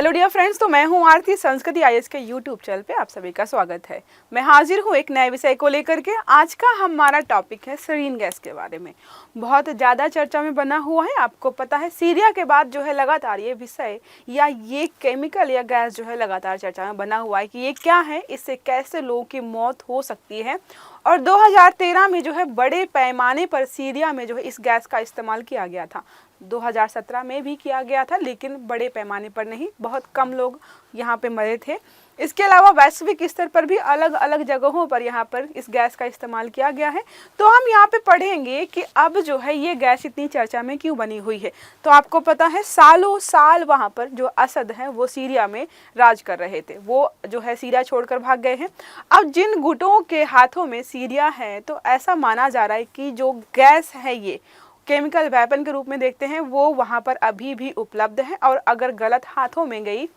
Hello dear friends, तो मैं हूं आरती। संस्कृति आईएएस के यूट्यूब चैनल पे आप सभी का स्वागत है। मैं हाजिर हूं एक नए विषय को लेकर के। आज का हमारा टॉपिक है सरीन गैस के बारे में। बहुत ज़्यादा चर्चा में बना हुआ है। आपको पता है सीरिया के बाद जो है लगातार ये विषय या ये केमिकल या गैस जो है लगातार चर्चा में बना हुआ है कि ये क्या है, इससे कैसे लोगों की मौत हो सकती है। और 2013 में जो है बड़े पैमाने पर सीरिया में जो है इस गैस का इस्तेमाल किया गया था। 2017 में भी किया गया था, लेकिन बड़े पैमाने पर नहीं, बहुत कम लोग यहाँ पे मरे थे। इसके अलावा वैश्विक स्तर पर भी अलग अलग जगहों पर यहाँ पर इस गैस का इस्तेमाल किया गया है। तो हम यहाँ पे पढ़ेंगे कि अब जो है ये गैस इतनी चर्चा में क्यों बनी हुई है। तो आपको पता है सालों साल वहाँ पर जो असद हैं वो सीरिया में राज कर रहे थे, वो जो है सीरिया छोड़कर भाग गए हैं। अब जिन गुटों के हाथों में सीरिया है, तो ऐसा माना जा रहा है कि जो गैस है ये केमिकल वेपन के रूप में देखते हैं, वो वहाँ पर अभी भी उपलब्ध है। और अगर गलत हाथों में गई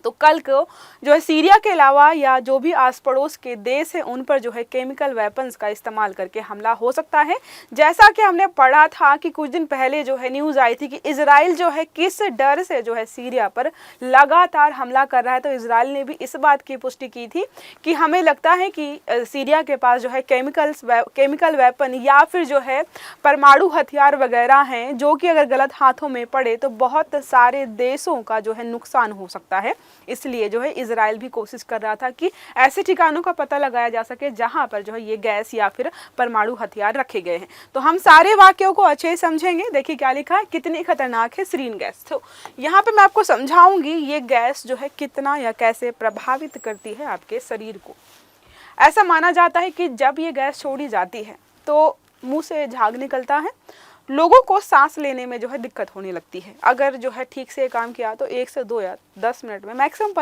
तो कल को जो है सीरिया के अलावा या जो भी आस पड़ोस के देश हैं उन पर जो है केमिकल वेपन्स का इस्तेमाल करके हमला हो सकता है। जैसा कि हमने पढ़ा था कि कुछ दिन पहले जो है न्यूज़ आई थी कि इजराइल जो है किस डर से जो है सीरिया पर लगातार हमला कर रहा है। तो इजराइल ने भी इस बात की पुष्टि की थी कि हमें लगता है कि सीरिया के पास जो है केमिकल वेपन या फिर जो है परमाणु हथियार वगैरह हैं, जो कि अगर गलत हाथों में पड़े तो बहुत सारे देशों का जो है नुकसान हो सकता है। इसलिए जो है इजराइल भी कोशिश कर रहा था कि ऐसे ठिकानों का पता लगाया जा सके जहां पर जो है ये गैस या फिर परमाणु हथियार रखे गए हैं। तो हम सारे वाक्यों को अच्छे से समझेंगे। देखिए क्या लिखा है, कितनी खतरनाक है सरीन गैस। तो यहाँ पे मैं आपको समझाऊंगी ये गैस जो है कितना या कैसे प्रभावित करती है आपके शरीर को। ऐसा माना जाता है कि जब ये गैस छोड़ी जाती है तो मुंह से झाग निकलता है, लोगों को सांस लेने में जो है दिक्कत होने लगती है। अगर जो है ठीक से काम किया तो 1 से 2 या 10 मिनट में, मैक्सिमम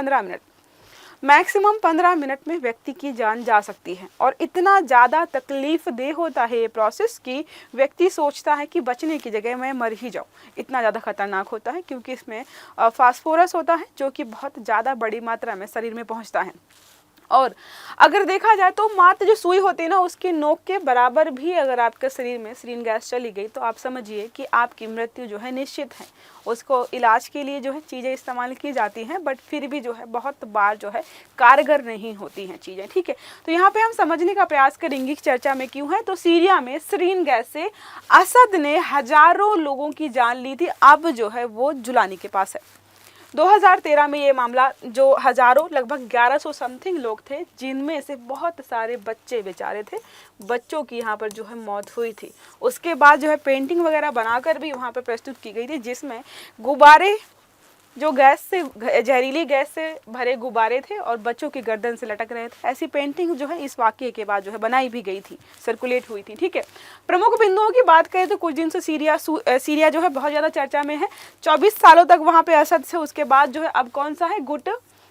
15 मिनट में व्यक्ति की जान जा सकती है। और इतना ज़्यादा तकलीफ दे होता है ये प्रोसेस कि व्यक्ति सोचता है कि बचने की जगह मैं मर ही जाऊँ। इतना ज़्यादा खतरनाक होता है क्योंकि इसमें फास्फोरस होता है जो कि बहुत ज़्यादा बड़ी मात्रा में शरीर में पहुँचता है। और अगर देखा जाए तो मात्र जो सुई होती है ना, उसकी नोक के बराबर भी अगर आपके शरीर में सरीन गैस चली गई तो आप समझिए कि आपकी मृत्यु जो है निश्चित है। उसको इलाज के लिए जो है चीज़ें इस्तेमाल की जाती हैं, बट फिर भी जो है बहुत बार जो है कारगर नहीं होती हैं चीज़ें। ठीक है, तो यहाँ पे हम समझने का प्रयास करेंगे कि चर्चा में क्यों है। तो सीरिया में सरीन गैस से असद ने हजारों लोगों की जान ली थी। अब जो है वो जुलानी के पास है। 2013 में ये मामला जो हजारों लगभग 1100 समथिंग लोग थे, जिनमें से बहुत सारे बच्चे बेचारे थे, बच्चों की यहाँ पर जो है मौत हुई थी। उसके बाद जो है पेंटिंग वगैरह बनाकर भी वहाँ पर प्रस्तुत की गई थी, जिसमें गुब्बारे जो गैस से जहरीली गैस से भरे गुब्बारे थे और बच्चों की गर्दन से लटक रहे थे। ऐसी पेंटिंग जो है इस वाकये के बाद जो है बनाई भी गई थी, सर्कुलेट हुई थी। ठीक है, प्रमुख बिंदुओं की बात करें तो कुछ दिन से सीरिया जो है बहुत ज़्यादा चर्चा में है। 24 सालों तक वहाँ पे असद से, उसके बाद जो है अब कौन सा है, गुट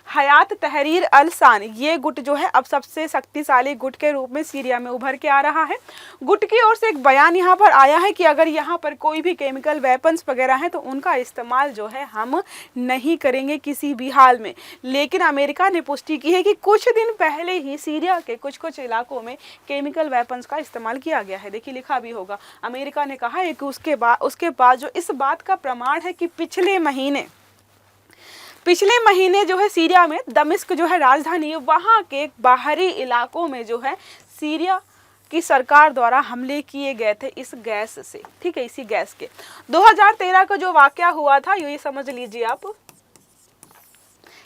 हयात तहरीर अल सान, ये गुट जो है अब सबसे शक्तिशाली गुट के रूप में सीरिया में उभर के आ रहा है। गुट की ओर से एक बयान यहाँ पर आया है कि अगर यहाँ पर कोई भी केमिकल वेपन्स वगैरह हैं तो उनका इस्तेमाल जो है हम नहीं करेंगे किसी भी हाल में। लेकिन अमेरिका ने पुष्टि की है कि कुछ दिन पहले ही सीरिया के कुछ इलाकों में केमिकल वेपन्स का इस्तेमाल किया गया है। देखिए लिखा भी होगा, अमेरिका ने कहा है कि उसके बाद जो इस बात का प्रमाण है कि पिछले महीने जो है सीरिया में दमिश्क जो है राजधानी, वहाँ के बाहरी इलाकों में जो है सीरिया की सरकार द्वारा हमले किए गए थे इस गैस से। ठीक है, इसी गैस के 2013 का जो वाकया हुआ था, ये समझ लीजिए आप,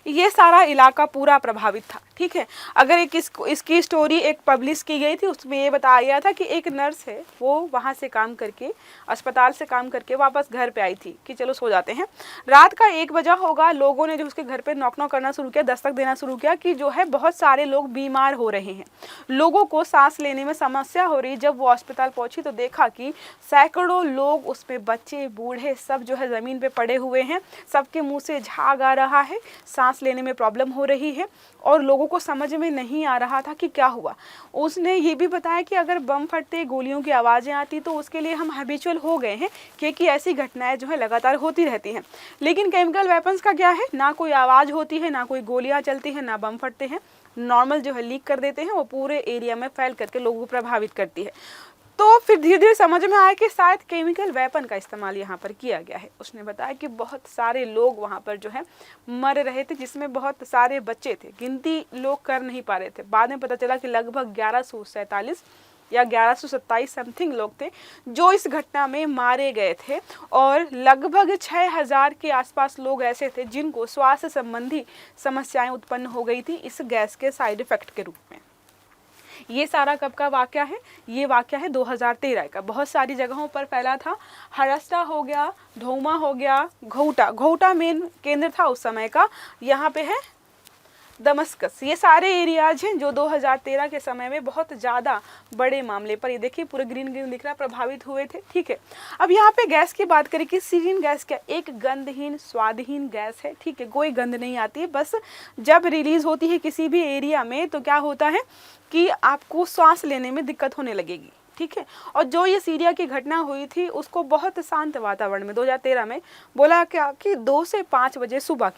ये सारा इलाका पूरा प्रभावित था। ठीक है, अगर इसकी स्टोरी एक पब्लिश की गई थी, उसमें ये बताया गया था कि एक नर्स है, वो वहाँ से काम करके, अस्पताल से काम करके वापस घर पे आई थी कि चलो सो जाते हैं। रात का 1 बजा होगा, लोगों ने जो उसके घर पे नॉक करना शुरू किया, दस्तक देना शुरू किया कि जो है बहुत सारे लोग बीमार हो रहे हैं, लोगों को सांस लेने में समस्या हो रही। जब वो अस्पताल पहुंची तो देखा कि सैकड़ों लोग, उसमें बच्चे बूढ़े सब जो है ज़मीन पे पड़े हुए हैं, सबके मुंह से झाग आ रहा है, सांस लेने में प्रॉब्लम हो रही है और लोगों को समझ में नहीं आ रहा था कि क्या हुआ। उसने ये भी बताया कि अगर बम फटते, गोलियों की आवाज़ें आती तो उसके लिए हम हैबिचुअल हो गए हैं, क्योंकि ऐसी घटनाएं जो है लगातार होती रहती हैं। लेकिन केमिकल वेपन्स का क्या है, ना कोई आवाज़ होती है, ना कोई गोलियां चलती हैं, ना बम फटते हैं, नॉर्मल जो है लीक कर देते हैं, वो पूरे एरिया में फैल करके लोगों को प्रभावित करती है। तो फिर धीरे धीरे समझ में आया कि शायद केमिकल वेपन का इस्तेमाल यहाँ पर किया गया है। उसने बताया कि बहुत सारे लोग वहाँ पर जो है मर रहे थे, जिसमें बहुत सारे बच्चे थे, गिनती लोग कर नहीं पा रहे थे। बाद में पता चला कि लगभग 1147 या 1127 समथिंग लोग थे जो इस घटना में मारे गए थे, और लगभग 6000 के आसपास लोग ऐसे थे जिनको स्वास्थ्य संबंधी समस्याएं उत्पन्न हो गई थी इस गैस के साइड इफेक्ट के रूप में। ये सारा कब का वाकया है? ये वाकया है 2013 का। बहुत सारी जगहों पर फैला था। हरस्टा हो गया, धोमा हो गया, घोटा मेन केंद्र था उस समय का, यहाँ पे है दमस्कस। ये सारे एरियाज हैं जो 2013 के समय में बहुत ज़्यादा बड़े मामले पर, ये देखिए पूरे ग्रीन ग्रीन दिख रहा है, प्रभावित हुए थे। ठीक है, अब यहाँ पे गैस की बात करें कि सीरीन गैस क्या एक गंधहीन स्वादहीन गैस है। ठीक है, कोई गंध नहीं आती है, बस जब रिलीज होती है किसी भी एरिया में तो क्या होता है कि आपको सांस लेने में दिक्कत होने लगेगी। ठीक है, और जो ये सीरिया की घटना हुई थी उसको बहुत शांत वातावरण में 2013 में बोला क्या कि 2 से 5 बजे सुबह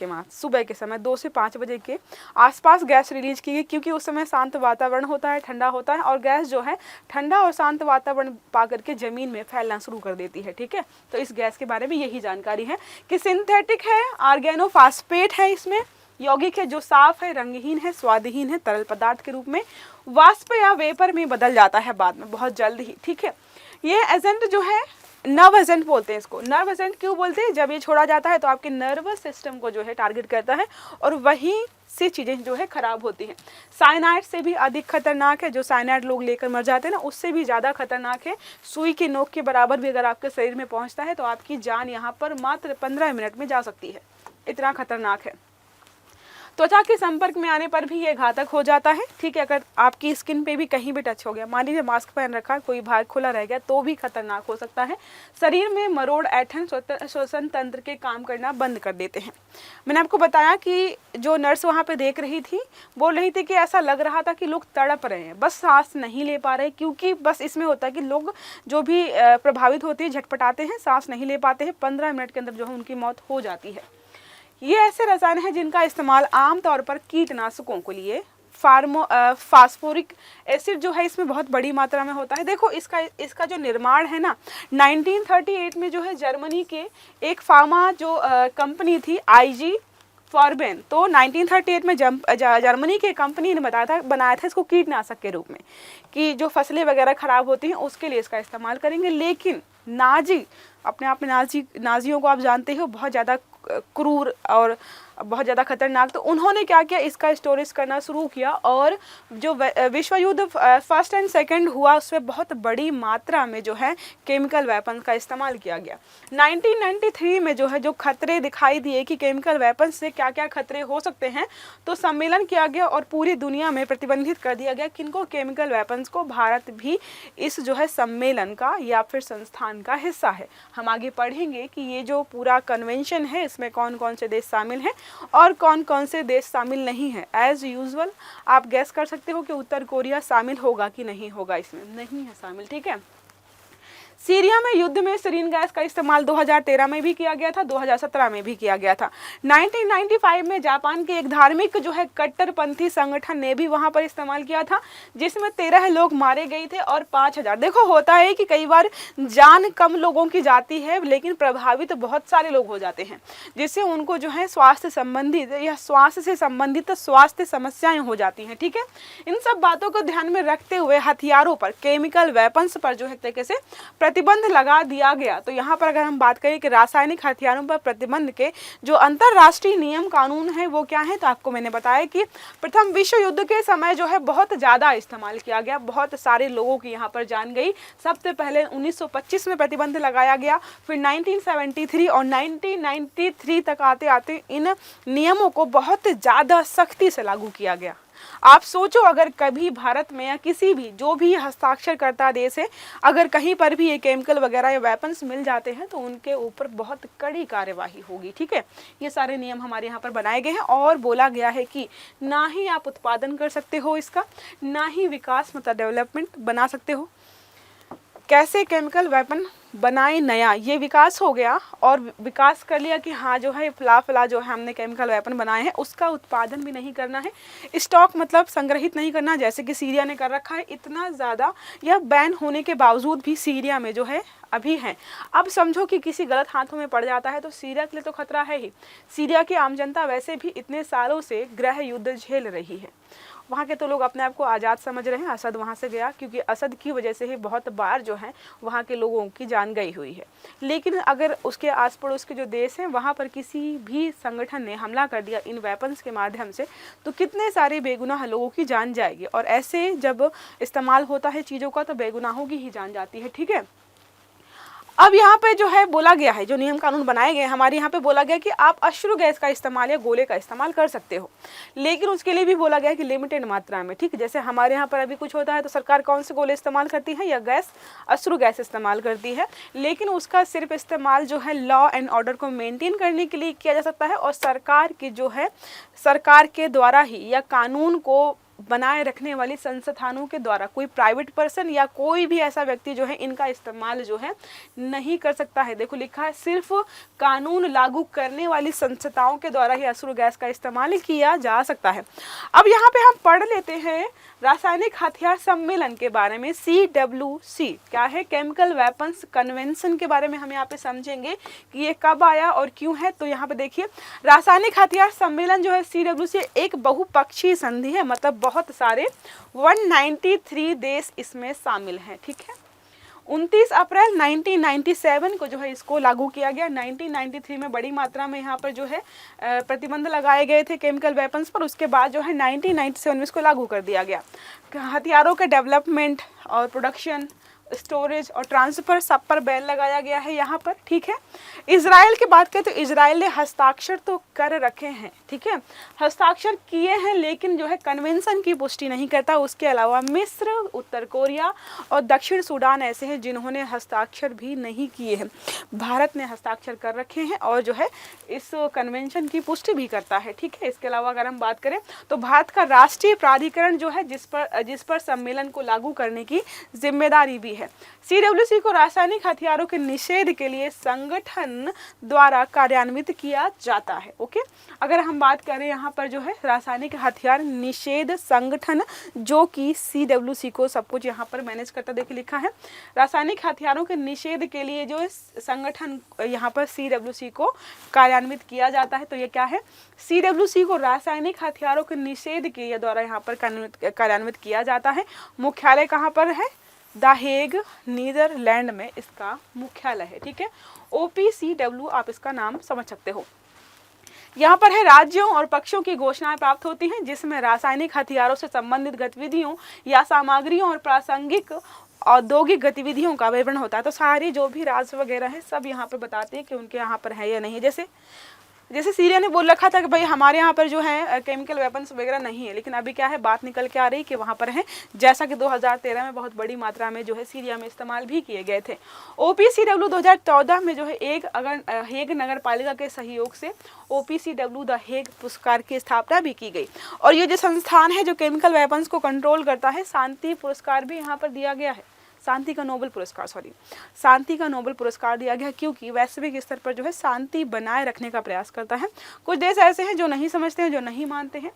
के समय 2 से 5 बजे के आसपास गैस रिलीज की गई, क्योंकि उस समय शांत वातावरण होता है, ठंडा होता है, और गैस जो है ठंडा और शांत वातावरण पा करके जमीन में फैलना शुरू कर देती है। ठीक है, तो इस गैस के बारे में यही जानकारी है कि सिंथेटिक है, ऑर्गेनोफॉस्फेट है, इसमें यौगिक है जो साफ है, रंगहीन है, स्वादहीन है, तरल पदार्थ के रूप में वाष्प या वेपर में बदल जाता है बाद में बहुत जल्द ही। ठीक है, ये एजेंट जो है नर्व एजेंट बोलते हैं इसको। नर्व एजेंट क्यों बोलते हैं? जब ये छोड़ा जाता है तो आपके नर्वस सिस्टम को जो है टारगेट करता है और वहीं से चीज़ें जो है खराब होती हैं। साइनाइड से भी अधिक खतरनाक है, जो साइनाइड लोग लेकर मर जाते हैं ना, उससे भी ज़्यादा खतरनाक है। सुई की नोक के बराबर भी अगर आपके शरीर में पहुंचता है तो आपकी जान यहाँ पर मात्र 15 मिनट में जा सकती है, इतना खतरनाक है। त्वचा के संपर्क में आने पर भी ये घातक हो जाता है। ठीक है, अगर आपकी स्किन पे भी कहीं भी टच हो गया, मान लीजिए मास्क पहन रखा, कोई भाग खुला रह गया, तो भी खतरनाक हो सकता है। शरीर में मरोड़ ऐठन श्वसन तंत्र के काम करना बंद कर देते हैं। मैंने आपको बताया कि जो नर्स वहाँ पे देख रही थी बोल रही थी कि ऐसा लग रहा था कि लोग तड़प रहे हैं, बस सांस नहीं ले पा रहे, क्योंकि बस इसमें होता है कि लोग जो भी प्रभावित होते हैं झटपटाते हैं, सांस नहीं ले पाते हैं, 15 मिनट के अंदर जो है उनकी मौत हो जाती है। ये ऐसे रसायन हैं जिनका इस्तेमाल आमतौर पर कीटनाशकों के लिए फास्फोरिक एसिड जो है इसमें बहुत बड़ी मात्रा में होता है। देखो इसका जो निर्माण है ना, 1938 में जो है जर्मनी के एक फार्मा जो कंपनी थी IG फॉर्बेन, तो 1938 में जर्मनी की कंपनी ने बनाया था इसको कीटनाशक के रूप में, कि जो फसलें वगैरह खराब होती हैं उसके लिए इसका इस्तेमाल करेंगे। लेकिन नाजी, अपने आप में नाजियों को आप जानते हो, बहुत ज़्यादा क्रूर और बहुत ज़्यादा खतरनाक, तो उन्होंने क्या किया, इसका स्टोरेज करना शुरू किया, और जो विश्व युद्ध फर्स्ट एंड सेकंड हुआ उसमें बहुत बड़ी मात्रा में जो है केमिकल वेपन का इस्तेमाल किया गया। 1993 में जो है जो खतरे दिखाई दिए कि केमिकल वेपन से क्या क्या खतरे हो सकते हैं, तो सम्मेलन किया गया और पूरी दुनिया में प्रतिबंधित कर दिया गया किनको, केमिकल वेपन्स को। भारत भी इस जो है सम्मेलन का या फिर संस्थान का हिस्सा है। हम आगे पढ़ेंगे कि ये जो पूरा कन्वेंशन है इसमें कौन कौन से देश शामिल हैं और कौन कौन से देश शामिल नहीं है। एज यूजुअल आप गैस कर सकते हो कि उत्तर कोरिया शामिल होगा कि नहीं होगा, इसमें नहीं है शामिल। ठीक है, सीरिया में युद्ध में सरीन गैस का इस्तेमाल 2013 में भी किया गया था, 2017 में भी किया गया था। 1995 में जापान के एक धार्मिक जो है कट्टरपंथी संगठन ने भी वहां पर इस्तेमाल किया था, जिसमें 13 लोग मारे गए थे और 5000। देखो होता है कि कई बार जान कम लोगों की जाती है लेकिन प्रभावित बहुत सारे लोग हो जाते हैं, जिससे उनको जो है स्वास्थ्य संबंधित या स्वास्थ्य से संबंधित स्वास्थ्य समस्याएं हो जाती हैं। ठीक है, इन सब बातों को ध्यान में रखते हुए हथियारों पर, केमिकल वेपन्स पर जो है तरीके से प्रतिबंध लगा दिया गया। तो यहाँ पर अगर हम बात करें कि रासायनिक हथियारों पर प्रतिबंध के जो अंतरराष्ट्रीय नियम कानून है वो क्या है, तो आपको मैंने बताया कि प्रथम विश्व युद्ध के समय जो है बहुत ज़्यादा इस्तेमाल किया गया, बहुत सारे लोगों की यहाँ पर जान गई। सबसे पहले 1925 में प्रतिबंध लगाया गया, फिर 1973 और 1993 तक आते आते इन नियमों को बहुत ज़्यादा सख्ती से लागू किया गया। आप सोचो अगर कभी भारत में या किसी भी जो भी हस्ताक्षर करता देश है, अगर कहीं पर भी ये केमिकल वगैरह या वेपन्स मिल जाते हैं तो उनके ऊपर बहुत कड़ी कार्यवाही होगी। ठीक है, ये सारे नियम हमारे यहाँ पर बनाए गए हैं और बोला गया है कि ना ही आप उत्पादन कर सकते हो इसका, ना ही विकास मतलब डेवलपमेंट बना सकते हो। कैसे केमिकल वेपन बनाए नया, ये विकास हो गया और विकास कर लिया कि हाँ जो है फिलहाल जो है हमने केमिकल वेपन बनाए हैं उसका उत्पादन भी नहीं करना है, स्टॉक मतलब संग्रहित नहीं करना, जैसे कि सीरिया ने कर रखा है। इतना ज़्यादा यह बैन होने के बावजूद भी सीरिया में जो है अभी हैं। अब समझो कि किसी गलत हाथों में पड़ जाता है तो सीरिया के लिए तो खतरा है ही। सीरिया की आम जनता वैसे भी इतने सालों से गृह युद्ध झेल रही है। वहाँ के तो लोग अपने आप को आज़ाद समझ रहे हैं। असद वहाँ से गया क्योंकि असद की वजह से ही बहुत बार जो है वहाँ के लोगों की जान गई हुई है। लेकिन अगर उसके आस पड़ोस के जो देश हैं वहाँ पर किसी भी संगठन ने हमला कर दिया इन वेपन्स के माध्यम से तो कितने सारे बेगुनाह लोगों की जान जाएगी। और ऐसे जब इस्तेमाल होता है चीज़ों का तो बेगुनाहों की ही जान जाती है। ठीक है, अब यहाँ पे जो है बोला गया है, जो नियम कानून बनाए गए हमारे यहाँ पे बोला गया कि आप अश्रु गैस का इस्तेमाल या गोले का इस्तेमाल कर सकते हो, लेकिन उसके लिए भी बोला गया है कि लिमिटेड मात्रा में। ठीक है, जैसे हमारे यहाँ पर अभी कुछ होता है तो सरकार कौन से गोले इस्तेमाल करती है या गैस, अश्रु गैस इस्तेमाल करती है, लेकिन उसका सिर्फ इस्तेमाल जो है लॉ एंड ऑर्डर को मेनटेन करने के लिए किया जा सकता है और सरकार की जो है सरकार के द्वारा ही या कानून को बनाए रखने वाली संस्थानों के द्वारा कोई प्राइवेट पर्सन या कोई भी ऐसा व्यक्ति जो है इनका इस्तेमाल जो है नहीं कर सकता है। देखो लिखा है सिर्फ कानून लागू करने वाली संस्थाओं के द्वारा ही अश्रु गैस का इस्तेमाल किया जा सकता है। अब यहाँ पे हम पढ़ लेते हैं रासायनिक हथियार सम्मेलन के बारे में, CWC क्या है, केमिकल वेपन्स कन्वेंशन के बारे में हम यहाँ पे समझेंगे कि ये कब आया और क्यों है। तो यहाँ पे देखिए रासायनिक हथियार सम्मेलन जो है CWC एक बहुपक्षीय संधि है, मतलब बहुत सारे 193 देश इसमें शामिल हैं। ठीक है, 29 अप्रैल 1997 को जो है इसको लागू किया गया। 1993 में बड़ी मात्रा में यहाँ पर जो है प्रतिबंध लगाए गए थे केमिकल वेपन्स पर, उसके बाद जो है 1997 में इसको लागू कर दिया गया। हथियारों के डेवलपमेंट और प्रोडक्शन, स्टोरेज और ट्रांसफ़र सब पर बैन लगाया गया है यहाँ पर। ठीक है, इजराइल की बात करें तो इजराइल ने हस्ताक्षर तो कर रखे हैं, ठीक है, हस्ताक्षर किए हैं, लेकिन जो है कन्वेंशन की पुष्टि नहीं करता। उसके अलावा मिस्र, उत्तर कोरिया और दक्षिण सूडान ऐसे हैं जिन्होंने हस्ताक्षर भी नहीं किए हैं। भारत ने हस्ताक्षर कर रखे हैं और जो है इस कन्वेंशन की पुष्टि भी करता है। ठीक है, इसके अलावा अगर हम बात करें तो भारत का राष्ट्रीय प्राधिकरण जो है जिस पर सम्मेलन को लागू करने की जिम्मेदारी भी है। CWC को रासायनिक हथियारों के निषेध के लिए संगठन द्वारा कार्यान्वित किया जाता है। ओके, अगर हम बात करें यहाँ पर जो है रासायनिक हथियार निषेध संगठन जो कि CWC को सब कुछ यहाँ पर मैनेज करता, देखिए लिखा है रासायनिक हथियारों के निषेध के लिए जो संगठन यहाँ पर CWC को कार्यान्वित किया जाता है। तो ये क्या है, CWC को रासायनिक हथियारों के निषेध के द्वारा यहाँ पर कार्यान्वित किया जाता है। मुख्यालय कहाँ पर है, द हेग, नीदरलैंड में इसका मुख्यालय है। ठीक है, OPCW आप इसका नाम समझ सकते हो। यहाँ पर है राज्यों और पक्षों की घोषणाएं प्राप्त होती हैं जिसमें रासायनिक हथियारों से संबंधित गतिविधियों या सामग्रियों और प्रासंगिक औद्योगिक गतिविधियों का विवरण होता है। तो सारी जो भी राज्य वगैरह है सब यहाँ पर बताते हैं कि उनके यहाँ पर है या नहीं। जैसे सीरिया ने बोल रखा था कि भाई हमारे यहाँ पर जो है केमिकल वेपन्स वगैरह नहीं है, लेकिन अभी क्या है बात निकल के आ रही कि वहाँ पर है, जैसा कि 2013 में बहुत बड़ी मात्रा में जो है सीरिया में इस्तेमाल भी किए गए थे। OPCW 2014 में जो है हेग नगर पालिका के सहयोग से OPCW द हेग पुरस्कार की स्थापना भी की गई। और ये जो संस्थान है जो केमिकल वेपन्स को कंट्रोल करता है, शांति पुरस्कार भी यहाँ पर दिया गया है, शांति का नोबेल पुरस्कार दिया गया क्योंकि वैश्विक स्तर पर जो है शांति बनाए रखने का प्रयास करता है। कुछ देश ऐसे हैं जो नहीं समझते हैं, जो नहीं मानते हैं।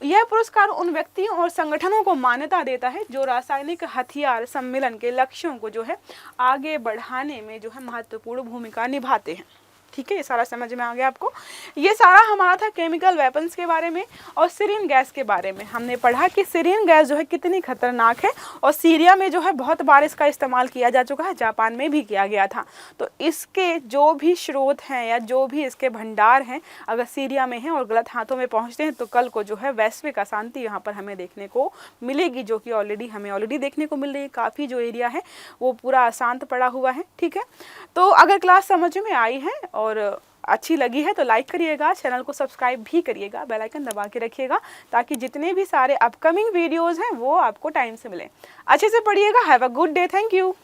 यह पुरस्कार उन व्यक्तियों और संगठनों को मान्यता देता है जो रासायनिक हथियार सम्मेलन के लक्ष्यों को जो है आगे बढ़ाने में जो है महत्वपूर्ण भूमिका निभाते हैं। ठीक है, ये सारा समझ में आ गया आपको। ये सारा हमारा था केमिकल वेपन्स के बारे में और सीरियन गैस के बारे में। हमने पढ़ा कि सीरियन गैस जो है कितनी खतरनाक है और सीरिया में जो है बहुत बार इसका इस्तेमाल किया जा चुका है, जापान में भी किया गया था। तो इसके जो भी स्रोत हैं या जो भी इसके भंडार हैं अगर सीरिया में हैं और गलत हाथों में पहुँचते हैं तो कल को जो है वैश्विक अशांति यहाँ पर हमें देखने को मिलेगी, जो कि हमें ऑलरेडी देखने को मिल रही है। काफ़ी जो एरिया है वो पूरा अशांत पड़ा हुआ है। ठीक है, तो अगर क्लास समझ में आई है और अच्छी लगी है तो लाइक करिएगा, चैनल को सब्सक्राइब भी करिएगा, बेल आइकन दबा के रखिएगा ताकि जितने भी सारे अपकमिंग वीडियोस हैं वो आपको टाइम से मिलें। अच्छे से पढ़िएगा। Have a good day. Thank you.